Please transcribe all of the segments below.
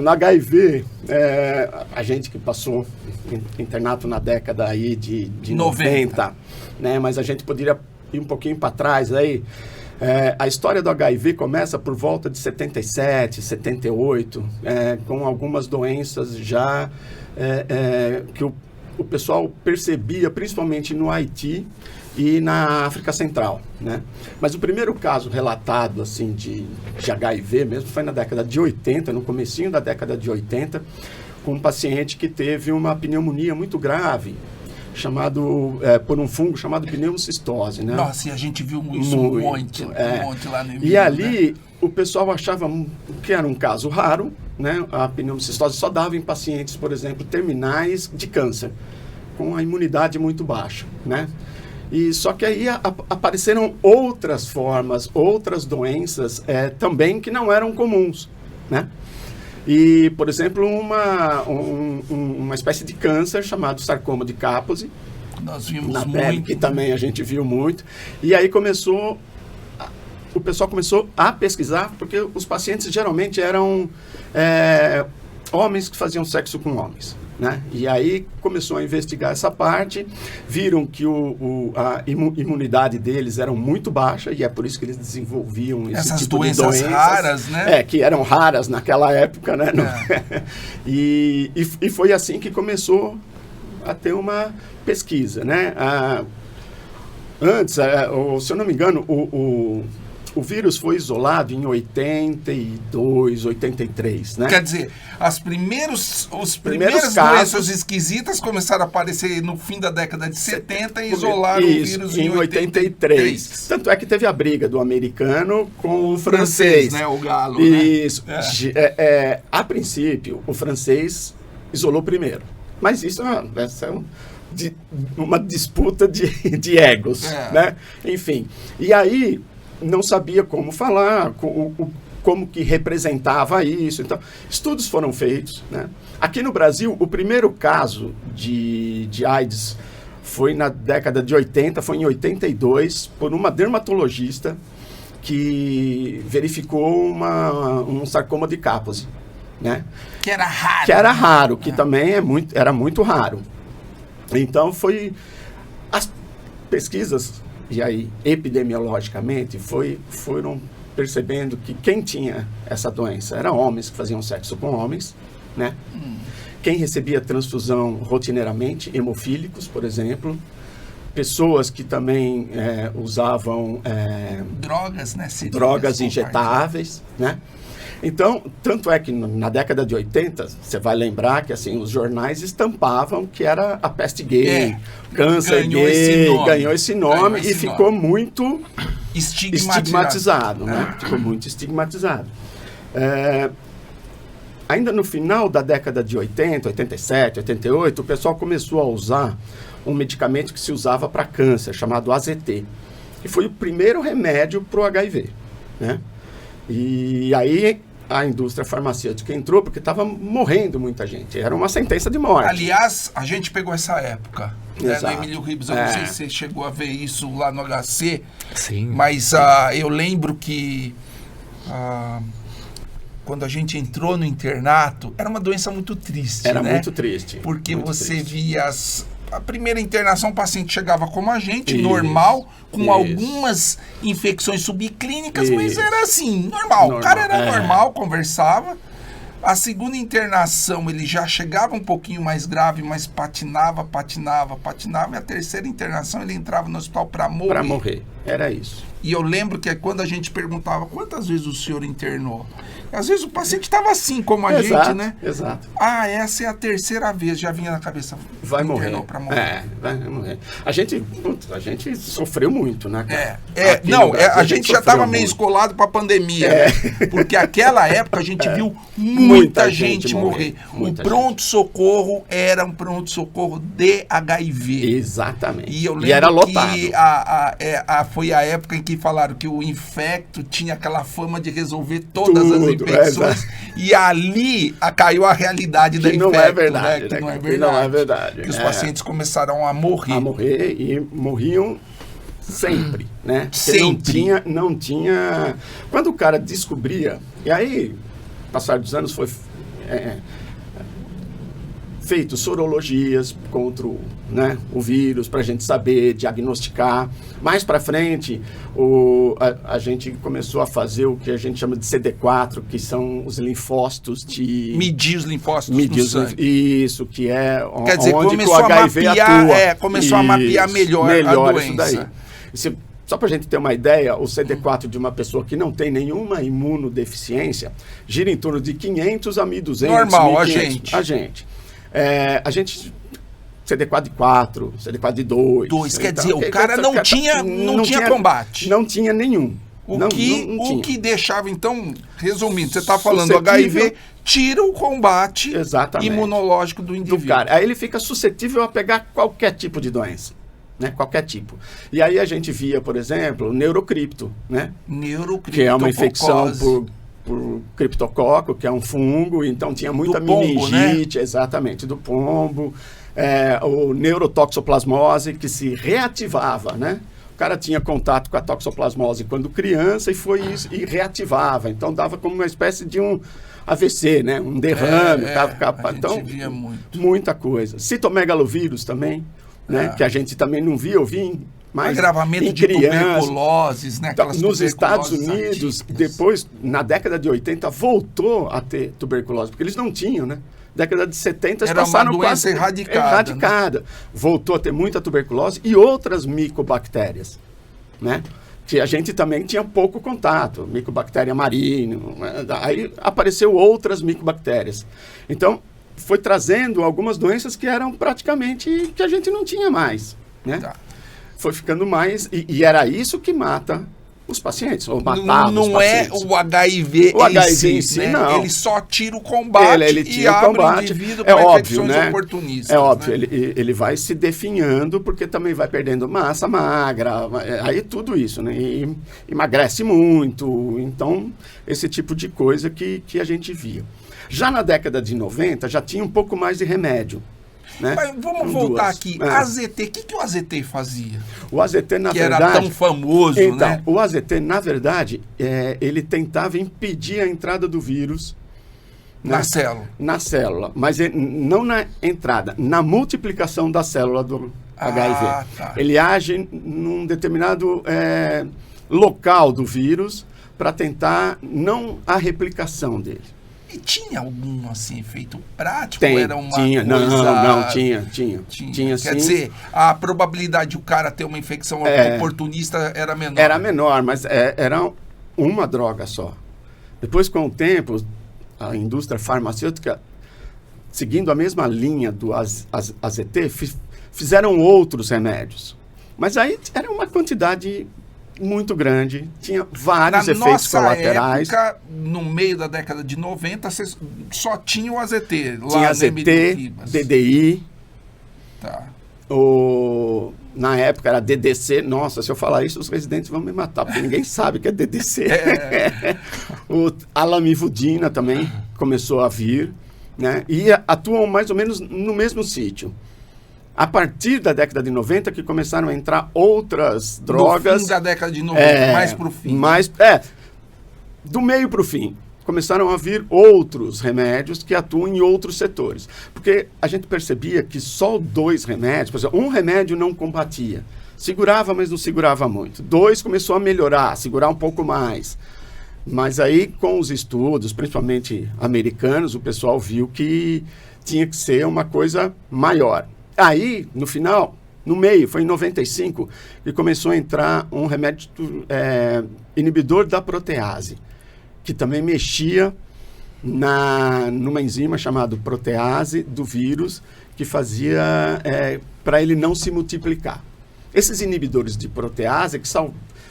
No HIV, a gente que passou internato na década aí de 90, né? Mas a gente poderia ir um pouquinho para trás aí. A história do HIV começa por volta de 77, 78, com algumas doenças já que o pessoal percebia, principalmente no Haiti e na África Central, né? Mas o primeiro caso relatado assim de HIV mesmo foi na década de 80, no comecinho da década de 80, com um paciente que teve uma pneumonia muito grave, por um fungo chamado pneumocistose, né? Nossa, e a gente viu isso um monte lá no E ali, o pessoal achava que era um caso raro, né? A pneumocistose só dava em pacientes, por exemplo, terminais de câncer, com a imunidade muito baixa, né? E só que aí apareceram outras formas, outras doenças também que não eram comuns, né? E, por exemplo, uma espécie de câncer chamado sarcoma de Kaposi, nós vimos na muito, pele, que também a gente viu muito. E aí o pessoal começou a pesquisar, porque os pacientes geralmente eram homens que faziam sexo com homens, né? E aí começou a investigar essa parte, viram que a imunidade deles era muito baixa, e é por isso que eles desenvolviam essas tipo doenças de doenças raras, né? Que eram raras naquela época, né? E foi assim que começou a ter uma pesquisa, né? Antes, se eu não me engano, o vírus foi isolado em 82, 83, né? Quer dizer, os primeiros casos, doenças esquisitas começaram a aparecer no fim da década de 70 e isolaram o vírus em 83. Tanto é que teve a briga do americano com o francês, né? O galo, isso. Né? A princípio, o francês isolou primeiro. Mas isso é uma disputa de egos, né? Enfim, e aí não sabia como falar, como que representava isso. Então, estudos foram feitos, né? Aqui no Brasil, o primeiro caso de AIDS foi na década de 80, foi em 82, por uma dermatologista que verificou um sarcoma de Kaposi, né? Que era raro. Que era raro, que também era muito raro. Então, as pesquisas, e aí, epidemiologicamente, foram percebendo que quem tinha essa doença eram homens que faziam sexo com homens, né? Quem recebia transfusão rotineiramente, hemofílicos, por exemplo. Pessoas que também usavam drogas, né? Drogas injetáveis, né? Então, tanto é que na década de 80, você vai lembrar que assim, os jornais estampavam que era a peste gay, câncer gay, ganhou esse nome e ficou muito estigmatizado, né? Ficou muito estigmatizado. Ainda no final da década de 80, 87, 88, o pessoal começou a usar um medicamento que se usava para câncer, chamado AZT, que foi o primeiro remédio para o HIV, né? E aí a indústria farmacêutica entrou porque estava morrendo muita gente. Era uma sentença de morte. Aliás, a gente pegou essa época, né, do Emílio Ribas. Eu não sei se você chegou a ver isso lá no HC. Sim. Mas eu lembro que quando a gente entrou no internato, era uma doença muito triste, Era né? muito triste. Porque muito você triste. via a primeira internação, o paciente chegava como a gente, normal, com algumas infecções subclínicas, mas era assim, normal. O cara era normal, conversava. A segunda internação, ele já chegava um pouquinho mais grave, mas patinava. E a terceira internação, ele entrava no hospital para morrer. Para morrer, era isso. E eu lembro que quando a gente perguntava quantas vezes o senhor internou, às vezes o paciente estava assim, como a gente, né? Exato. Essa é a terceira vez, já vinha na cabeça. Vai morrer. Pra morrer. Vai morrer. A gente sofreu muito, né? A gente já estava meio escolado para a pandemia, né? Porque aquela época a gente viu muita gente morrer. O pronto-socorro era um pronto-socorro de HIV. Exatamente. E eu lembro era lotado. que foi a época em que falaram que o infecto tinha aquela fama de resolver todas as infecções. E ali caiu a realidade da infecto. Não é verdade. Né? Que não é verdade. Não é verdade. Que os pacientes começaram a morrer. E morriam sempre, né? Sempre. Não tinha... Quando o cara descobria... E aí, passar dos anos, foi feito sorologias contra o vírus, para a gente saber diagnosticar. Mais para frente, a gente começou a fazer o que a gente chama de CD4, que são os linfócitos de... Medir os linfócitos no sangue. Isso, que é Quer dizer, onde o HIV atua. Começou a mapear melhor a doença. Isso daí. Só para a gente ter uma ideia, o CD4 de uma pessoa que não tem nenhuma imunodeficiência gira em torno de 500 a 1.200. Normal, 1.500, a gente. A gente... CD4 de 4, CD4 de 2. Quer dizer, o cara não tinha combate. Não tinha nenhum. O que deixava, então, resumindo, você está falando HIV, tira o combate imunológico do indivíduo. Cara. Aí ele fica suscetível a pegar qualquer tipo de doença. Qualquer tipo. E aí a gente via, por exemplo, o neurocripto, que é uma infecção por criptococo, que é um fungo, então tinha muita meningite, exatamente, do pombo. O neurotoxoplasmose, que se reativava, O cara tinha contato com a toxoplasmose quando criança e reativava. Então dava como uma espécie de um AVC, um derrame. Então, via muita coisa. Citomegalovírus também, que a gente também não via, eu vi mais agravamento em de crianças. Tuberculoses, Nos Estados Unidos, depois, na década de 80, voltou a ter tuberculose, porque eles não tinham, Década de 70, eles passaram quase erradicada. Voltou a ter muita tuberculose e outras micobactérias, que a gente também tinha pouco contato, micobactéria marino, aí apareceu outras micobactérias. Então, foi trazendo algumas doenças que eram praticamente que a gente não tinha mais, Foi ficando mais, e era isso que mata os pacientes, ou matava os pacientes. O HIV em si, não. Ele só tira o combate e abre o indivíduo para infecções oportunistas. É óbvio, ele vai se definhando, porque também vai perdendo massa magra, aí tudo isso, E emagrece muito, então, esse tipo de coisa que a gente via. Já na década de 90, já tinha um pouco mais de remédio. Mas vamos voltar aqui. AZT, o que o AZT fazia? O AZT, na verdade... era tão famoso, então, o AZT, na verdade, ele tentava impedir a entrada do vírus... Na célula. Na célula, mas não na entrada, na multiplicação da célula do HIV. Tá. Ele age num determinado local do vírus para tentar não a replicação dele. E tinha algum, efeito prático? Tinha. Tinha, sim. Quer dizer, a probabilidade de o cara ter uma infecção oportunista era menor. Era menor, mas era uma droga só. Depois, com o tempo, a indústria farmacêutica, seguindo a mesma linha do AZT, fizeram outros remédios. Mas aí era uma quantidade muito grande, tinha vários efeitos colaterais. Na nossa época, no meio da década de 90, você só tinha o AZT. Tinha AZT, DDI. Tá. Na época era DDC. Nossa, se eu falar isso, os residentes vão me matar, porque ninguém sabe o que é DDC. O alamivudina também começou a vir, e atuam mais ou menos no mesmo sítio. A partir da década de 90 que começaram a entrar outras drogas... No fim da década de 90, mais para o fim. Do meio para o fim. Começaram a vir outros remédios que atuam em outros setores. Porque a gente percebia que só 2 remédios... Por exemplo, um remédio não combatia. Segurava, mas não segurava muito. 2 começou a melhorar, segurar um pouco mais. Mas aí, com os estudos, principalmente americanos, o pessoal viu que tinha que ser uma coisa maior. Aí, no final, no meio, foi em 95, que começou a entrar um remédio inibidor da protease, que também mexia numa enzima chamada protease do vírus, que fazia para ele não se multiplicar. Esses inibidores de protease que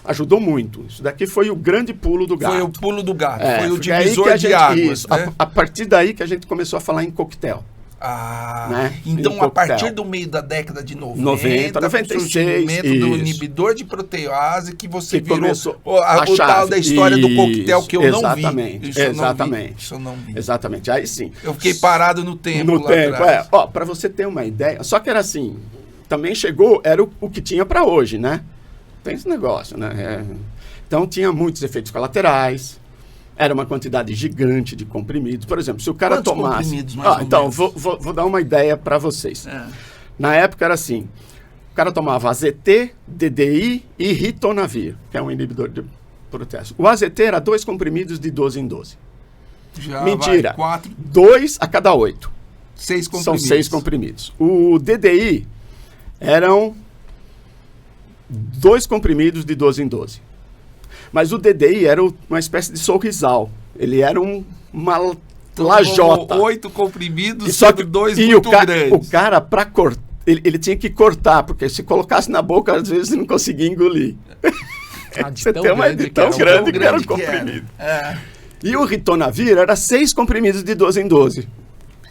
ajudou muito. Isso daqui foi o grande pulo do gato. Foi o pulo do gato, foi o divisor de águas. A partir daí que a gente começou a falar em coquetel. Então, a partir do meio da década de 90, 96, o surgimento do inibidor de protease, que você virou o tal da história do coquetel que eu não vi. Exatamente. Eu não vi. Exatamente, aí sim. Eu fiquei parado no tempo. Para você ter uma ideia, só que era assim, também chegou, era o que tinha para hoje, Tem esse negócio, Então tinha muitos efeitos colaterais. Era uma quantidade gigante de comprimidos. Por exemplo, se o cara Quantos tomasse... comprimidos, mais ou então, menos? vou dar uma ideia para vocês. Na época era assim, o cara tomava AZT, DDI e ritonavir, que é um inibidor de protease. O AZT era 2 comprimidos de 12 em 12. Já Mentira. 4, 2 a cada 8. 6 comprimidos. São 6 comprimidos. O DDI eram 2 comprimidos de 12 em 12. Mas o DDI era uma espécie de sorrisal. Ele era uma lajota. 8 comprimidos, Só que 2 e muito o grandes. cara, para cortar, ele tinha que cortar, porque se colocasse na boca, às vezes ele não conseguia engolir. Você tem uma ideia tão grande que era o comprimido. E o ritonavir era 6 comprimidos de 12 em 12.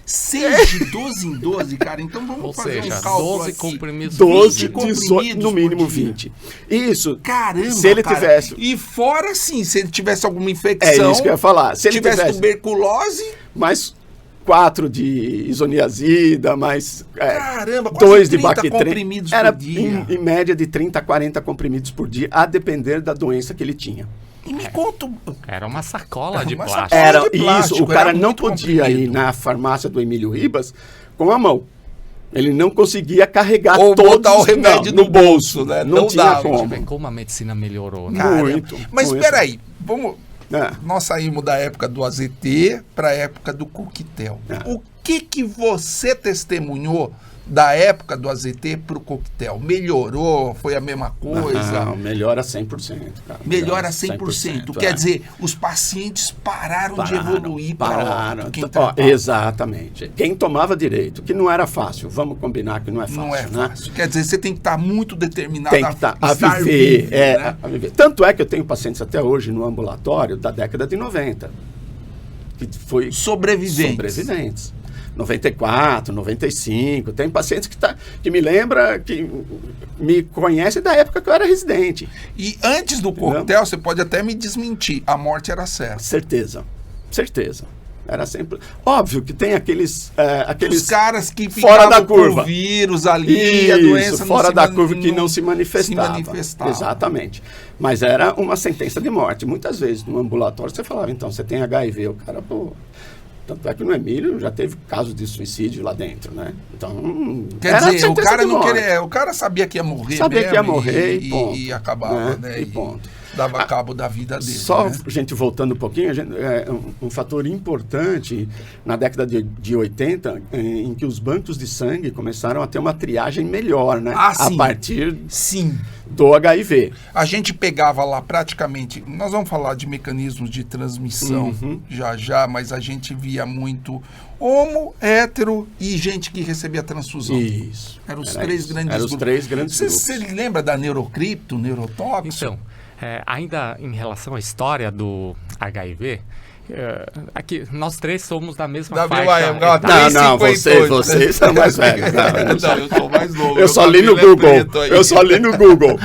6 de 12 em 12, cara. Então vamos Ou fazer seja, um cálculo 12 aqui. comprimidos. 12, comprimidos 18, no por mínimo dia. 20. Isso, Caramba, se ele cara. tivesse... E fora, sim, se ele tivesse alguma É infecção, isso que eu ia falar. Se ele tivesse tivesse tuberculose, mais 4 de isoniazida, mais caramba, quase 2 de 30 Bactrim. comprimidos Era por dia. em média de 30 a 40 comprimidos por dia, a depender da doença que ele tinha. E me conta... Era uma sacola de Uma plástico. sacola. Era de plástico, isso, o cara era não muito podia ir comprimido. na farmácia do Emílio Ribas com a mão. Ele não conseguia carregar Ou todos botar o remédio não, no bolso, né? Não, Não tinha dava. como. Vê como a medicina melhorou, né? Caramba. Muito, Mas muito. espera aí, vamos... É. Nós saímos da época do AZT para a época do coquetel. O que você testemunhou da época do AZT para o coquetel? Melhorou? Foi a mesma coisa? Não, melhora 100%. Cara. Melhora 100%. Quer dizer, os pacientes pararam de evoluir para pararam. quem Ó, tratava. exatamente. Quem tomava direito, que não era fácil, vamos combinar que não é fácil. Não é né? fácil. Quer dizer, você tem que estar muito determinado Tem que estar a estar viver, vivo, né? a viver. Tanto é que eu tenho pacientes até hoje no ambulatório da década de 90, que foi sobreviventes. 94, 95, tem pacientes que me lembra, que me conhecem da época que eu era residente. E antes do coquetel, você pode até me desmentir, a morte era certa. Certeza. Era sempre... Óbvio que tem aqueles Os caras que fora ficavam da curva. com o vírus ali, a doença não fora se da mani- curva que não se se manifestava. manifestava. Exatamente. Mas era uma sentença de morte. Muitas vezes no ambulatório você falava, então, você tem HIV, o cara, pô... Tanto é que no Emílio já teve casos de suicídio lá dentro, né? Então, Quer era dizer, o sentença cara de não morte. queria, o cara sabia que ia morrer Sabia mesmo que ia morrer e ponto. e acabava, Né? né? E ponto. Dava cabo da vida dele. Só, né? gente, voltando um pouquinho, um fator importante na década de 80, em que os bancos de sangue começaram a ter uma triagem melhor, né? Ah, a sim. partir Sim. do HIV. A gente pegava lá praticamente, nós vamos falar de mecanismos de transmissão já, mas a gente via muito homo, hétero e gente que recebia transfusão. Isso. Eram os Era três isso. grandes Eram os grupos. três grandes grupos. Você lembra da neurocripto, neurotóxico? Então, ainda em relação à história do HIV, aqui nós três somos da mesma Da faixa. mesma época. etária. Não, 3,58. vocês são mais velhos. Não, eu sou mais novo. Eu só li no cabelo é Google. preto aí. Eu só li no Google.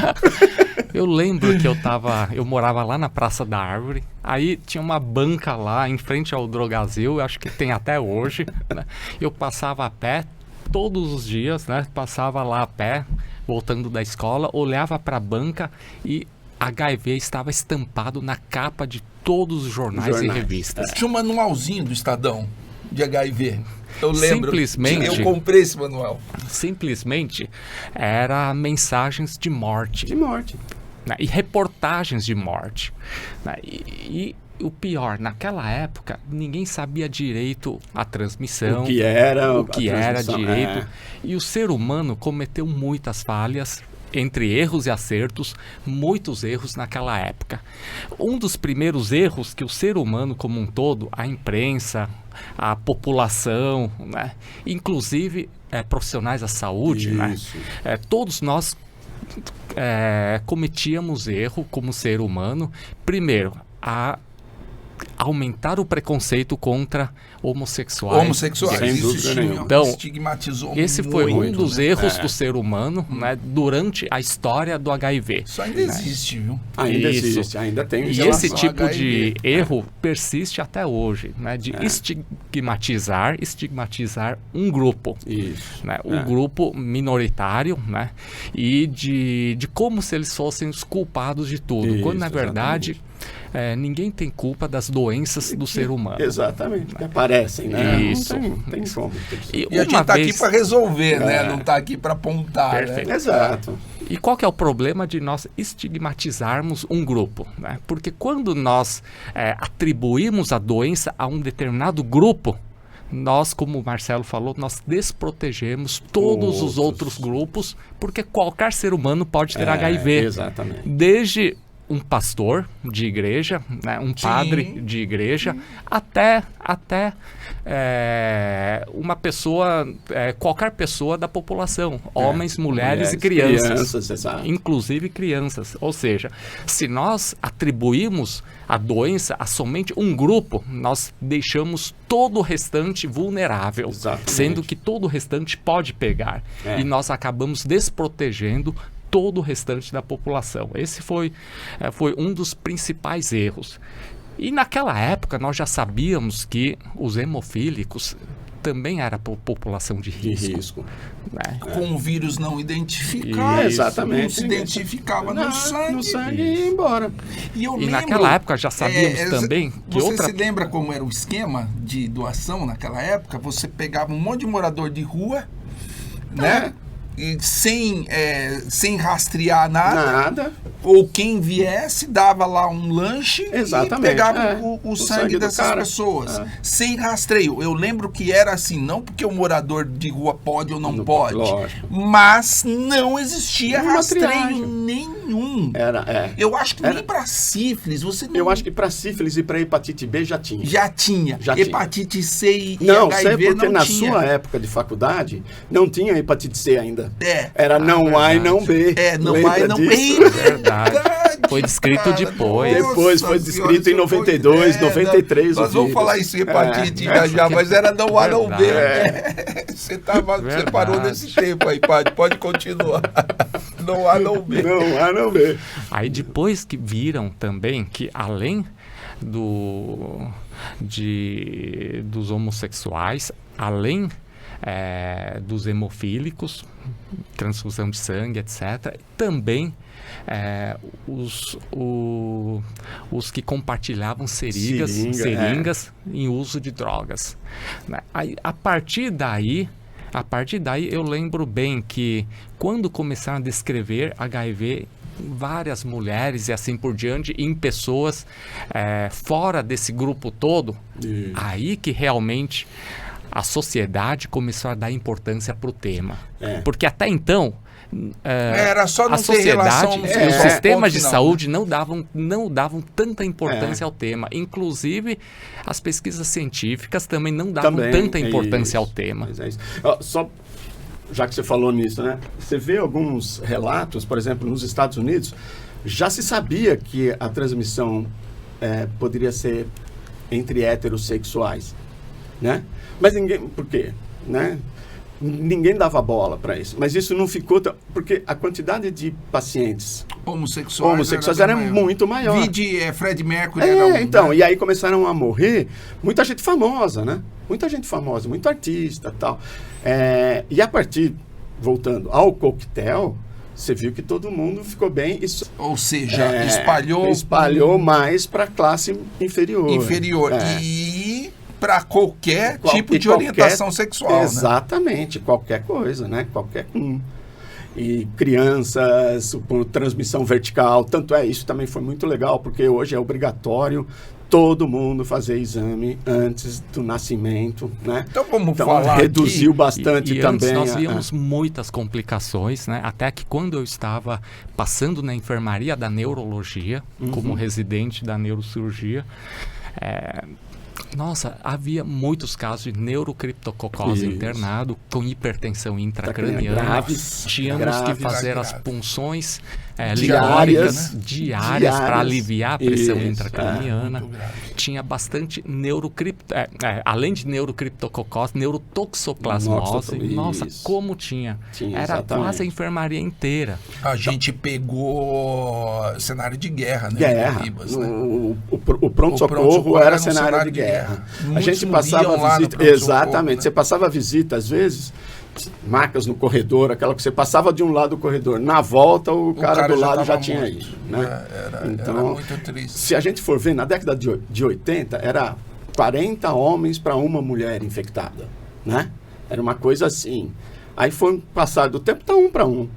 Eu lembro que eu morava lá na Praça da Árvore, aí tinha uma banca lá em frente ao Drogazil, eu acho que tem até hoje, né? Eu passava a pé todos os dias, né? Passava lá a pé, voltando da escola, olhava para a banca e HIV estava estampado na capa de todos os jornais e revistas. Tinha um manualzinho do Estadão de HIV. Eu lembro. Simplesmente. Eu comprei esse manual. Simplesmente era mensagens de morte. De morte. Né, e reportagens de morte. Né, e o pior, naquela época, ninguém sabia direito a transmissão, O que era o que a era transmissão, direito. E o ser humano cometeu muitas falhas, entre erros e acertos, muitos erros naquela época. Um dos primeiros erros que o ser humano como um todo, a imprensa, a população, né, inclusive profissionais da saúde, né, Isso. todos nós cometíamos erro como ser humano. Primeiro, a aumentar o preconceito contra homossexuais. Homossexuais. Sem Isso dúvida nenhuma. Então, estigmatizou Esse foi muito, um dos né? erros do ser humano, né, durante a história do HIV. Isso ainda existe, viu? Ainda Isso. existe, ainda tem. E relação esse ao tipo HIV. de erro persiste até hoje, né, de estigmatizar um grupo. Isso. Né, um grupo minoritário, né, e de como se eles fossem os culpados de tudo, Isso, quando na verdade ninguém tem culpa das doenças do ser humano. Exatamente, que aparecem, né? Isso. Não tem como. E a gente está aqui para resolver, né? Não está aqui para apontar. Perfeito. Né? Exato. E qual que é o problema de nós estigmatizarmos um grupo? Né? Porque quando nós atribuímos a doença a um determinado grupo, nós, como o Marcelo falou, nós desprotegemos todos os outros grupos, porque qualquer ser humano pode ter HIV. Exatamente. Desde um pastor de igreja, né, um padre de igreja, até uma pessoa, qualquer pessoa da população, homens, mulheres e crianças, inclusive crianças. Ou seja, se nós atribuímos a doença a somente um grupo, nós deixamos todo o restante vulnerável, sendo que todo o restante pode pegar. E nós acabamos desprotegendo todo o restante da população. Esse foi um dos principais erros. E naquela época nós já sabíamos que os hemofílicos também era população de risco. Né? Com o vírus não identificado, exatamente. Não se identificava no sangue. No sangue e ia embora. E naquela época já sabíamos também que Você se lembra como era o esquema de doação naquela época? Você pegava um monte de morador de rua, né? E sem rastrear nada, ou quem viesse dava lá um lanche e pegava o sangue dessas pessoas, sem rastreio. Eu lembro que era assim, não porque o morador de rua pode ou não pode, mas não existia rastreio nenhum. Eu acho que nem para sífilis você não... Eu acho que para sífilis e para hepatite B já tinha. Já tinha. Hepatite C e não, HIV porque não tinha. Na sua época de faculdade não tinha hepatite C ainda. Era não verdade. A e não B. Não A e não B. Verdade. Foi descrito depois. Depois foi descrito em 92, 93. Nós vamos falar isso em hepatite já, mas era não A, não B. Você parou nesse tempo aí, padre. Pode continuar. Não A, não B. Não A, não B. Aí depois que viram também que além dos homossexuais, além dos hemofílicos, transfusão de sangue, etc. Também os que compartilhavam seringas em uso de drogas. Aí, a partir daí eu lembro bem que quando começaram a descrever HIV, várias mulheres e assim por diante, em pessoas fora desse grupo todo, aí que realmente a sociedade começou a dar importância para o tema. Porque até então, era só não a sociedade ter os sistemas de saúde não davam tanta importância ao tema. Inclusive, as pesquisas científicas também não davam tanta importância ao tema. Só, já que você falou nisso, né? Você vê alguns relatos, por exemplo, nos Estados Unidos, já se sabia que a transmissão poderia ser entre heterossexuais, né? Mas ninguém... Por quê? Né? Ninguém dava bola para isso. Mas isso não ficou... Porque a quantidade de pacientes homossexuais era muito maior. Vide Fred Mercury. Então, e aí começaram a morrer muita gente famosa, né? Muita gente famosa, muito artista e tal. E a partir, voltando ao coquetel, você viu que todo mundo ficou bem. Ou seja, espalhou mais para a classe inferior. E para qualquer tipo de orientação sexual. Exatamente, né? Qualquer coisa, né? Qualquer um. E crianças, por transmissão vertical. Tanto isso também foi muito legal, porque hoje é obrigatório todo mundo fazer exame antes do nascimento, né? Então vamos falar reduziu aqui. bastante também. Antes nós víamos muitas complicações, né? Até que quando eu estava passando na enfermaria da neurologia, como residente da neurocirurgia, nossa, havia muitos casos de neurocriptococose internado com hipertensão intracraniana. Tínhamos que fazer as punções diárias para aliviar a pressão intracraniana. Tinha bastante além de neurocriptococose, neurotoxoplasmose. Nossa, como tinha. Era exatamente. Quase a enfermaria inteira. A gente pegou cenário de guerra, né? Ribas, né? O pronto-socorro era cenário de guerra. A gente passava visita. Exatamente. Você passava visita, às vezes, macas no corredor, aquela que você passava de um lado do corredor, na volta o cara do lado já tinha ido, né? Então, era muito triste. Se a gente for ver, na década de 80, era 40 homens para uma mulher infectada, né? Era uma coisa assim. Aí foi passado o tempo, tá 1 para 1.